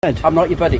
I'm not your buddy.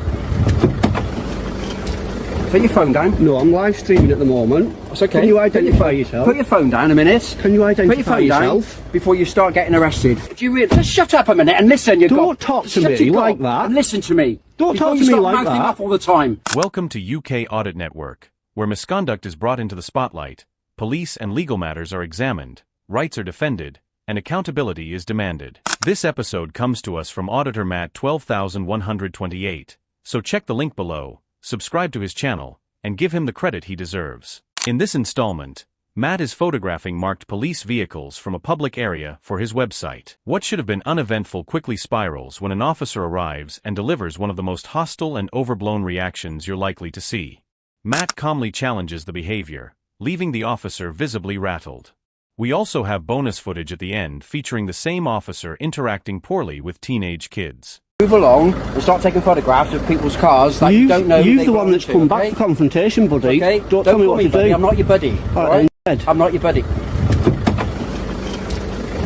Put your phone down. No, I'm live streaming at the moment. That's okay. Can you identify yourself? Put your phone down a minute. Can you identify Put your phone yourself? down before you start getting arrested. Do you really? Just shut up a minute and listen. Don't talk to me like that. And listen to me. Don't before talk you to me start like mouthing that. off all the time. Welcome to UK Audit Network, where misconduct is brought into the spotlight, police and legal matters are examined, rights are defended, and accountability is demanded. This episode comes to us from Auditor Matt 12128, so check the link below, subscribe to his channel, and give him the credit he deserves. In this installment, Matt is photographing marked police vehicles from a public area for his website. What should have been uneventful quickly spirals when an officer arrives and delivers one of the most hostile and overblown reactions you're likely to see. Matt calmly challenges the behavior, leaving the officer visibly rattled. We also have bonus footage at the end featuring the same officer interacting poorly with teenage kids. Move along and start taking photographs of people's cars that you don't know. You're the one that's come back for confrontation, buddy. Okay? Don't tell me what to buddy. do. I'm not your buddy. Alright? I'm not your buddy.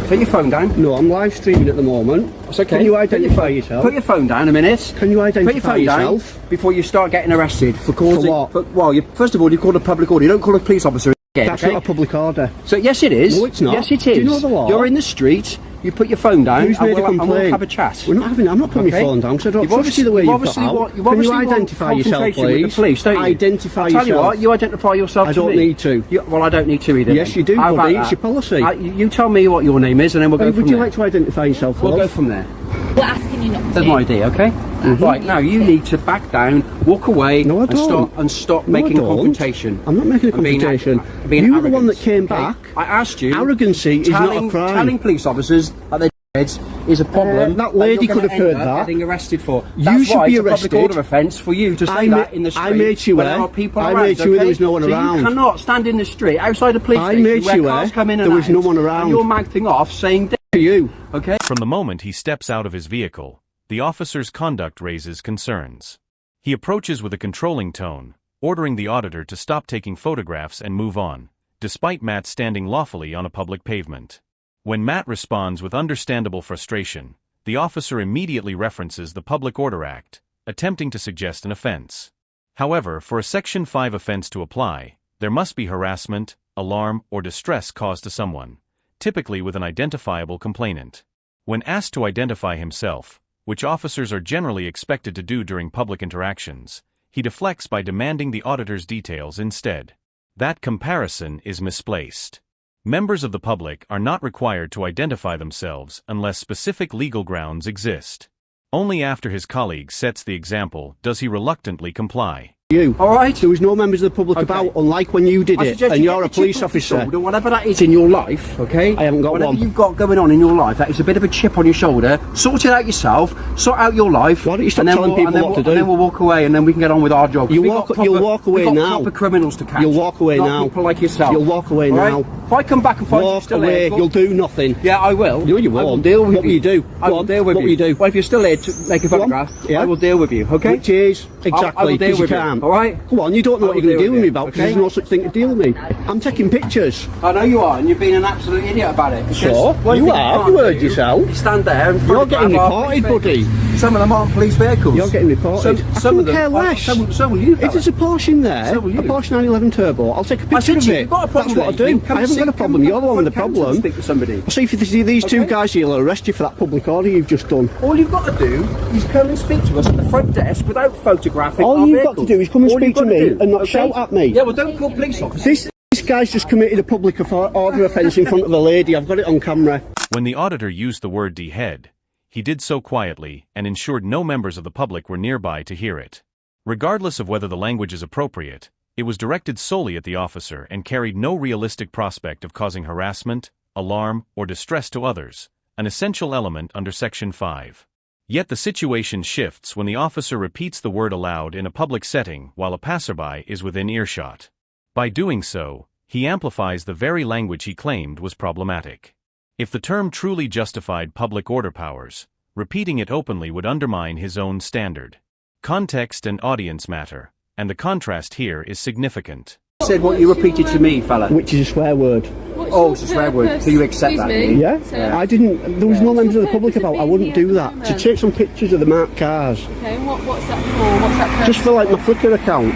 Put your phone down. No, I'm live streaming at the moment. That's okay. Can you identify yourself? Put your phone down a minute. Can you identify Put your phone yourself? down before you start getting arrested for causing. For what? Well, first of all, you called a public order. You don't call a police officer. That's not a public order. So yes, it is. No, it's not. Yes, it is. Do you know the law? You're in the street. You put your phone down. Who's made a and we'll complaint? have a chat. We're not having. I'm not putting my phone down because I don't trust you the way you've got out. Can you identify yourself, please? With the police, don't you? Identify I'll tell yourself. you what. You identify yourself. I to don't me. need to. Well, I don't need to either. Yes, you do, How buddy. about It's your policy. You tell me what your name is, and then we'll go from Would you there. like to identify yourself, We'll go love? from there. We're asking you not to. That's my idea, okay? Right, now you need to back down, walk away, No, I don't. and stop No, I making a don't. confrontation. I'm not making a And being confrontation. being You were the one arrogant, that came okay? back. I asked you. Arrogancy is not a crime. Telling police officers that they're heads is a problem. That lady you're could have gonna heard end up that. Getting arrested for. You That's should why be it's arrested. a public order offence for you to say I that in the street. I made you when aware. there are people I around, made sure okay? there was no one so around. You cannot stand in the street outside a police I station made where you cars aware come in and there was out, no one around. and you're mouthing off saying To you. okay. From the moment he steps out of his vehicle, the officer's conduct raises concerns. He approaches with a controlling tone, ordering the auditor to stop taking photographs and move on, despite Matt standing lawfully on a public pavement. When Matt responds with understandable frustration, the officer immediately references the Public Order Act, attempting to suggest an offense. However, for a Section 5 offense to apply, there must be harassment, alarm, or distress caused to someone, typically with an identifiable complainant. When asked to identify himself, which officers are generally expected to do during public interactions, he deflects by demanding the auditor's details instead. That comparison is misplaced. Members of the public are not required to identify themselves unless specific legal grounds exist. Only after his colleague sets the example does he reluctantly comply. You. Alright. There was no members of the public about, unlike when you did I it, suggest and you you're get a the police chip off your officer. shoulder, whatever that is in your life, okay? I haven't got whatever one. you've got going on in your life, that is a bit of a chip on your shoulder. Sort it out yourself. Sort out your life. Why don't you stop and then telling we'll, people and then what we'll, to do? And then we'll walk away, and then we can get on with our job. You'll We've walk- got you'll walk away we've got now. proper criminals to catch. You'll walk away not now. people like yourself. You'll walk away All now. right? If I come back and find you Walk still away. here, You'll do nothing. yeah, I will. No, you I will won't. deal with What will you do? I Go will on. deal with What you. will you do? Well, if you're still here to make a Go on. photograph, Yeah. I will deal with you, okay? Which is I'll exactly deal because you with you, can't. all right? Come on, you don't know I what will you're going to deal deal with with me you, about because okay? there's no such thing to deal with me. I'm taking pictures. I know you are, and you're being an absolute idiot about it. because So? one You thing are? can't You heard do yourself. is stand there and You're getting photograph our reported, police buddy. vehicles. Some of them aren't police vehicles. You're getting reported. So, I some of couldn't them. care less. So will you. If fella. there's a Porsche in there, So will you. a Porsche 911 Turbo, I'll take a I picture said of to you, it. you've got a problem. That's what I then. do. Come I haven't see- got a problem. You're the one with the come to problem. Speak to somebody. See if these two Okay. guys here will arrest you for that public order you've just done. All you've got to do is come and speak to us at the front desk without photographing All our you've got to vehicles. do is come and All speak you've got to me do, and not okay? shout at me. Yeah, well, don't call police officers. This guy's just committed a public order offence in front of a lady. I've got it on camera. When the auditor used the word "dehead," he did so quietly and ensured no members of the public were nearby to hear it. Regardless of whether the language is appropriate, it was directed solely at the officer and carried no realistic prospect of causing harassment, alarm, or distress to others, an essential element under Section 5. Yet the situation shifts when the officer repeats the word aloud in a public setting while a passerby is within earshot. By doing so, he amplifies the very language he claimed was problematic. If the term truly justified public order powers, repeating it openly would undermine his own standard. Context and audience matter, and the contrast here is significant. Said what you repeated to me, fella. Which is a swear word. Oh, it's a swear word. Do you accept that? Yeah. I didn't. There was no members of the public about. I wouldn't do that. To take some pictures of the marked cars. Okay. What's that for? What's that for? Just for like my Flickr account.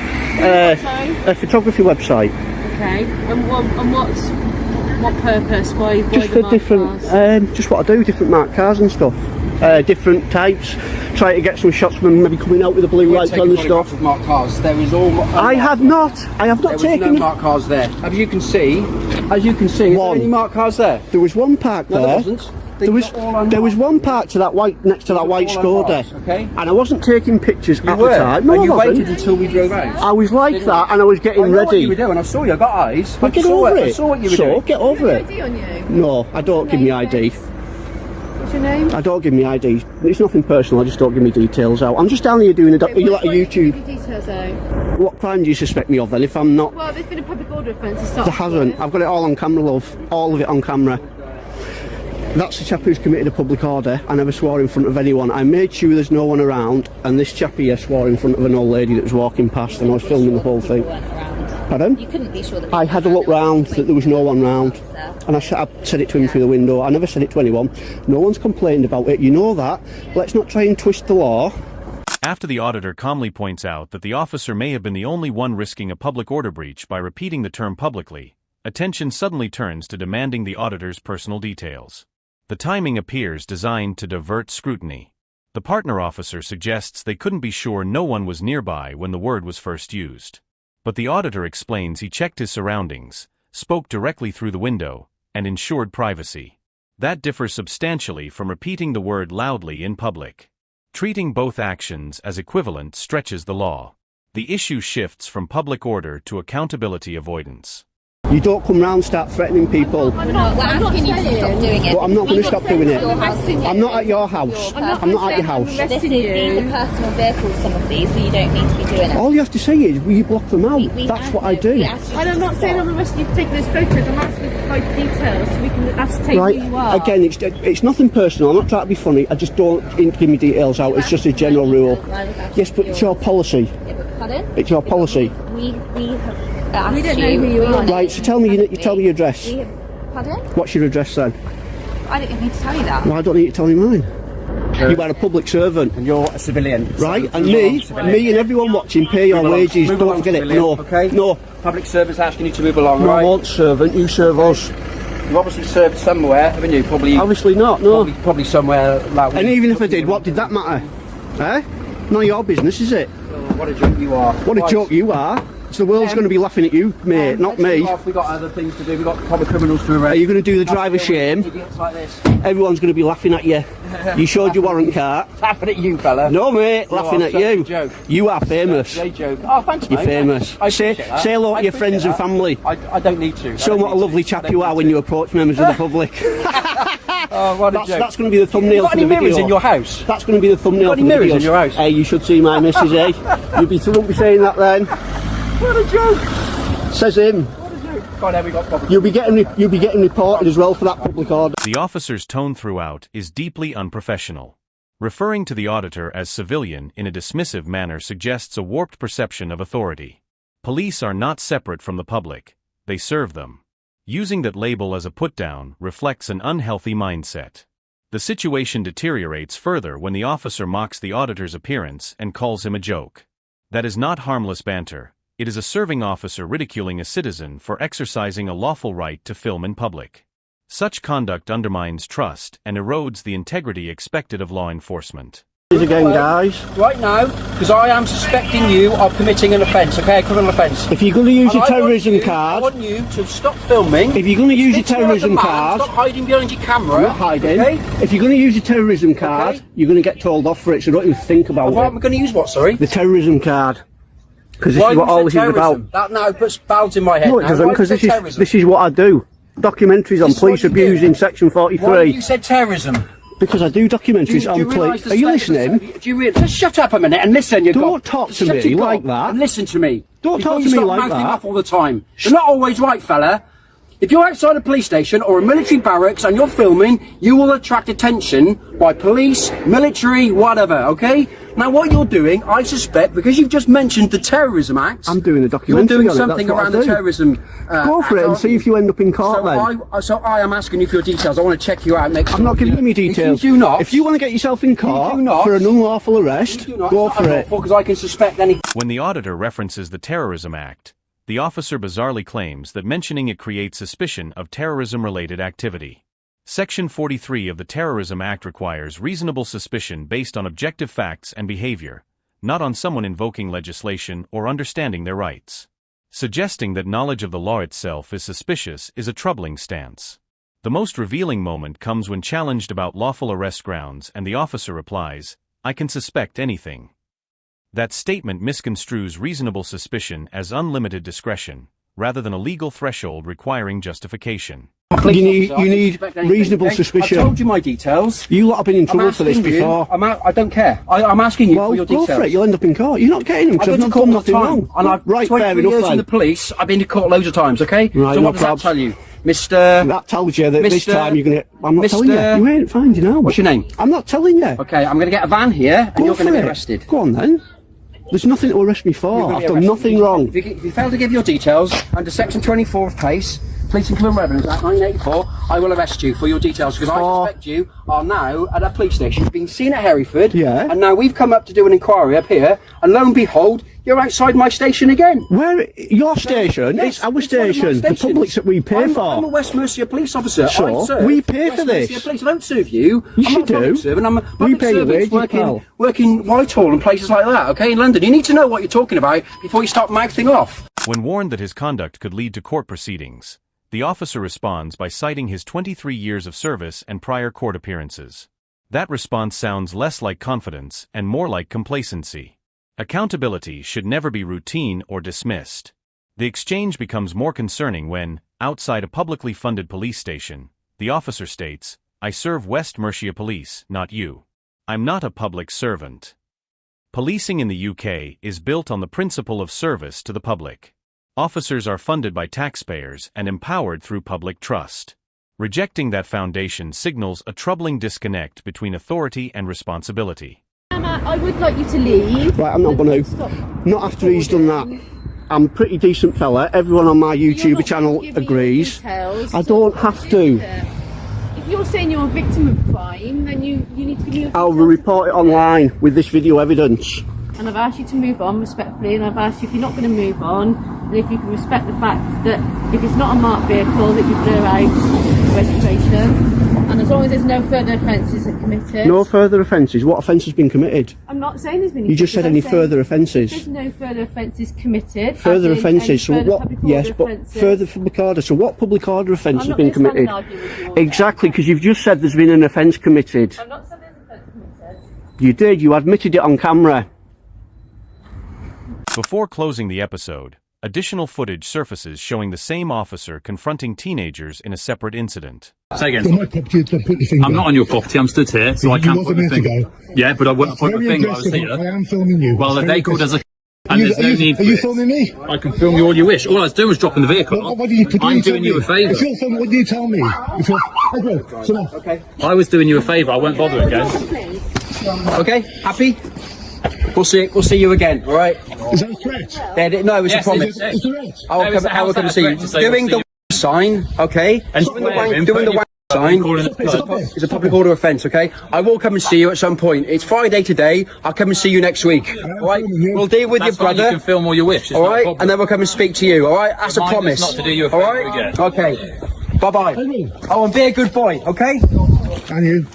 A photography website. Okay. And what purpose? Why Just the for different. cars? Just what I do. Different marked cars and stuff. Different types. Try to get some shots of them maybe coming out with the blue lights on and stuff. Of marked cars. There is all. I have not There taken. was no marked cars there. As you can see, is there any marked cars there? There was one parked there. No, there wasn't. There was one parked to that white next to that white Skoda. Okay. And I wasn't taking pictures at the were. time. No, And you I wasn't. waited until we drove out. I was like that, and I was getting I know ready. what you were doing. I saw you. I got eyes. Well, get over it. I saw what you were doing. Get over it. ID on you? No, I don't give me ID. What's your name? I don't give me ID. It's nothing personal. I just don't give me details out. I'm just down here doing are you like a YouTube? Give your details out. What crime do you suspect me of then? If I'm not, Well, there's been a public order offence to stop. there hasn't. I've got it all on camera, love. All of it on camera. That's the chap who's committed a public order. I never swore in front of anyone. I made sure there's no one around, and this chap here swore in front of an old lady that was walking past, and I was filming the whole thing. Pardon? You couldn't be sure that I had a look round that there was no one round, and I said it to him through the window. I never said it to anyone. No one's complained about it. You know that. Let's not try and twist the law. After the auditor calmly points out that the officer may have been the only one risking a public order breach by repeating the term publicly, attention suddenly turns to demanding the auditor's personal details. The timing appears designed to divert scrutiny. The partner officer suggests they couldn't be sure no one was nearby when the word was first used. But the auditor explains he checked his surroundings, spoke directly through the window, and ensured privacy. That differs substantially from repeating the word loudly in public. Treating both actions as equivalent stretches the law. The issue shifts from public order to accountability avoidance. You don't come round and start threatening people. we're asking you to stop doing it. But I'm not going to stop doing it. Arresting you. I'm not at your house. I'm not at your house. These are personal vehicles, some of these, so you don't need to be doing it. All you have to say is, will you block them out? That's what I do. I'm not saying I'm arresting you for taking those photos. I'm asking for like details so we can ascertain Right, who you are. again, it's nothing personal. I'm not trying to be funny. I just don't give me details out. It's just a general rule. Yes, but it's your policy. Pardon? It's your policy. We have asked We don't know who you are. Right, so tell me your address. Pardon? What's your address then? I don't need to tell you that. Well, I don't need you to tell me mine. You are a public servant. And you're a civilian. Right, So and you're me a civilian. and everyone watching pay your Move along. wages. Move Don't along, forget it. civilian, No, okay? no. Public servants asking you to move along, No, I right? won't servant. You serve us. You've obviously served somewhere, haven't you? Obviously not. No. Probably somewhere like. And even if I did, what did that matter? Eh? None of your business, is it? What a joke you are. What a joke you are. So the world's going to be laughing at you, mate, not me. We've got other things to do. We've got proper criminals to arrest. Are you going to do the driver shame? Idiots like this. Everyone's going to be laughing at you. You showed your warrant card. Laughing at you, fella. No, mate, laughing are at such a you. joke. You are famous. They joke. Oh, thanks, You're mate. famous. I Say appreciate that. hello to I your friends and appreciate family. that. I don't need to. Show them what a lovely chap you are when you approach members of the public. Oh, what a joke. That's going to be the thumbnail got for any the video. mirrors in your house? That's going to be the thumbnail You got for any the mirrors video. in your house? Hey, you should see my missus, eh? You won't be saying that then. What a joke. Says him. What a joke. God, we got proper. You'll be getting reported as well for that public order. The officer's tone throughout is deeply unprofessional. Referring to the auditor as civilian in a dismissive manner suggests a warped perception of authority. Police are not separate from the public, they serve them. Using that label as a put-down reflects an unhealthy mindset. The situation deteriorates further when the officer mocks the auditor's appearance and calls him a joke. That is not harmless banter, it is a serving officer ridiculing a citizen for exercising a lawful right to film in public. Such conduct undermines trust and erodes the integrity expected of law enforcement. Again, guys. Right now, because I am suspecting you of committing an offence, okay, a criminal offence. If you're going to use your And terrorism card, I want you to stop filming. if you're going to use your Stick towards the terrorism man, card, stop hiding behind your camera. I'm not hiding. Okay? If you're going to use your terrorism card, Okay. you're going to get told off for it, so don't even think about What am I it. going to use? What? Sorry. The terrorism card. Because this Why is what you all said this is terrorism? about. That now puts bells in my head. No, it now. doesn't, Why because you said terrorism? this is what I do. Documentaries on This is police what you abuse do. in Section Why 43. you said terrorism? Because I do documentaries Do on you realise police. the Are you statement- listening? Do you just shut up a minute and listen? You Don't talk to me like that. And listen to me. Don't Before talk you to me start like mouthing that. off all the time. You're not always right, fella. If you're outside a police station or a military barracks and you're filming, you will attract attention by police, military, whatever. Okay? Now, what you're doing, I suspect, because you've just mentioned the Terrorism Act. I'm doing a You're documentary doing on it, something that's what around I the do. Terrorism Go for Act, it and see if you end up in court then. So I am asking you for your details. I want to check you out. Make sure I'm not giving you my details. If you do not, if you want to get yourself in court do not, for an unlawful arrest, go for it. Because I can suspect anything. When the auditor references the Terrorism Act, the officer bizarrely claims that mentioning it creates suspicion of terrorism-related activity. Section 43 of the Terrorism Act requires reasonable suspicion based on objective facts and behavior, not on someone invoking legislation or understanding their rights. Suggesting that knowledge of the law itself is suspicious is a troubling stance. The most revealing moment comes when challenged about lawful arrest grounds and the officer replies, "I can suspect anything." That statement misconstrues reasonable suspicion as unlimited discretion, rather than a legal threshold requiring justification. You need reasonable suspicion. I told you my details. You lot have been in trouble for this before. I don't care. I'm asking you for your details. Go for it. You'll end up in court. You're not getting them because I've not done nothing wrong. And I've right, fair enough years then. in the police. I've been to court loads of times. Okay. Right, so no what does that probs. tell you, Mister? That tells you that this Mr. time you're gonna. I'm not telling you. Mr. You ain't finding out. What's your name? I'm not telling you. Okay, I'm going to get a van here, and you're going to be arrested. Go on then. There's nothing to arrest me for. I've done nothing wrong. If you fail to give your details under Section 24 of PACE, Police and Criminal Revenues Act 1984, I will arrest you for your details because I suspect you are now at a police station. You've been seen at Hereford, and now we've come up to do an inquiry up here, and lo and behold, you're outside my station again. Where? Your station? Yes, it's our station. The public's that we pay for. I'm a West Mercia police officer. So, we pay for this. Mercia police. I don't serve you. Yes, I'm not you a public do. servant. I'm a We public pay your servant wages, pal. working Whitehall and places like that, okay, in London. You need to know what you're talking about before you start mouthing off. When warned that his conduct could lead to court proceedings, the officer responds by citing his 23 years of service and prior court appearances. That response sounds less like confidence and more like complacency. Accountability should never be routine or dismissed. The exchange becomes more concerning when, outside a publicly funded police station, the officer states, "I serve West Mercia Police, not you. I'm not a public servant." Policing in the UK is built on the principle of service to the public. Officers are funded by taxpayers and empowered through public trust. Rejecting that foundation signals a troubling disconnect between authority and responsibility. Emma, I would like you to leave. Right, I'm not going to. Not after he's done that. I'm a pretty decent fella. Everyone on my YouTube channel agrees. I don't have to. If you're saying you're a victim of crime, then you need to give me your I'll details. report it online with this video evidence. And I've asked you to move on respectfully, and I've asked you if you're not going to move on, and if you can respect the fact that if it's not a marked vehicle, that you blur out registration. And as long as there's no further offences are committed. No further offences? What offence has been committed? I'm not saying there's been. You just said any further offences. There's no further offences committed. Further offences? So what? Yes, but offences. further public order. So what public order offence has been I'm not going committed? to stand and argue with you all Exactly, because you've just said there's been an offence committed. I'm not saying there's an offence committed. You did. You admitted it on camera. Before closing the episode, additional footage surfaces showing the same officer confronting teenagers in a separate incident. Say again. On my property, don't put your finger. I'm not on your property, I'm stood here, so I You can't was put a my minute finger. ago. Yeah, but I won't put my Very finger, I was aggressive. I here. am filming you. Well, Very they called as a... aggressive. And there's no need for Are you this. filming me? I can film you all you wish. All I was doing was dropping the vehicle. What do you do? I'm doing you a favour. If you're filming, what do you tell me? If you're... Edward, sit down. Okay. I was doing you a favour, I won't bother again. Okay. Happy? We'll see you again. All right. Is that a threat? No, it's Yes, a promise. it is. It's a threat. I will No, come. it's I will a come house see you. that threat to say Doing we'll the see sign, okay? And Doing the swearing, doing the sign calling it is a public order offence, okay? I will come and see you at some point. It's Friday today. I'll come and see you next week. All right? We'll deal with That's your fine, brother. you can film all you wish. It's All not a right, problem. and then we'll come and speak to you. All right, that's a Mine is promise. not to do you a all favour right, again. okay. Bye bye. Oh, and be a good boy, okay? And you.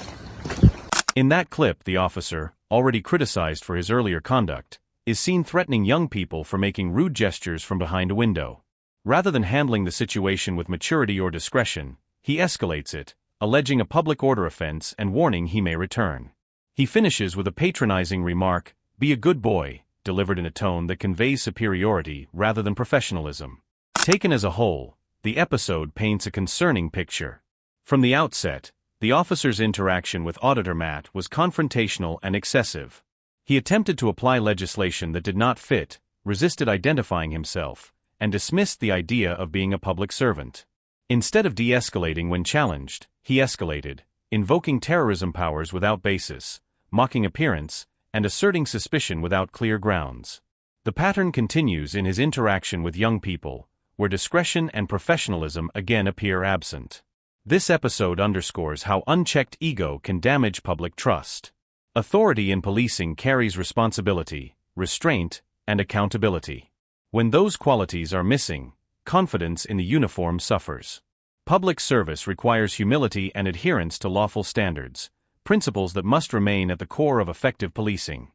In that clip, the officer, already criticized for his earlier conduct, is seen threatening young people for making rude gestures from behind a window. Rather than handling the situation with maturity or discretion, he escalates it, alleging a public order offense and warning he may return. He finishes with a patronizing remark, "Be a good boy," delivered in a tone that conveys superiority rather than professionalism. Taken as a whole, the episode paints a concerning picture. From the outset, the officer's interaction with Auditor Matt was confrontational and excessive. He attempted to apply legislation that did not fit, resisted identifying himself, and dismissed the idea of being a public servant. Instead of de-escalating when challenged, he escalated, invoking terrorism powers without basis, mocking appearance, and asserting suspicion without clear grounds. The pattern continues in his interaction with young people, where discretion and professionalism again appear absent. This episode underscores how unchecked ego can damage public trust. Authority in policing carries responsibility, restraint, and accountability. When those qualities are missing, confidence in the uniform suffers. Public service requires humility and adherence to lawful standards, principles that must remain at the core of effective policing.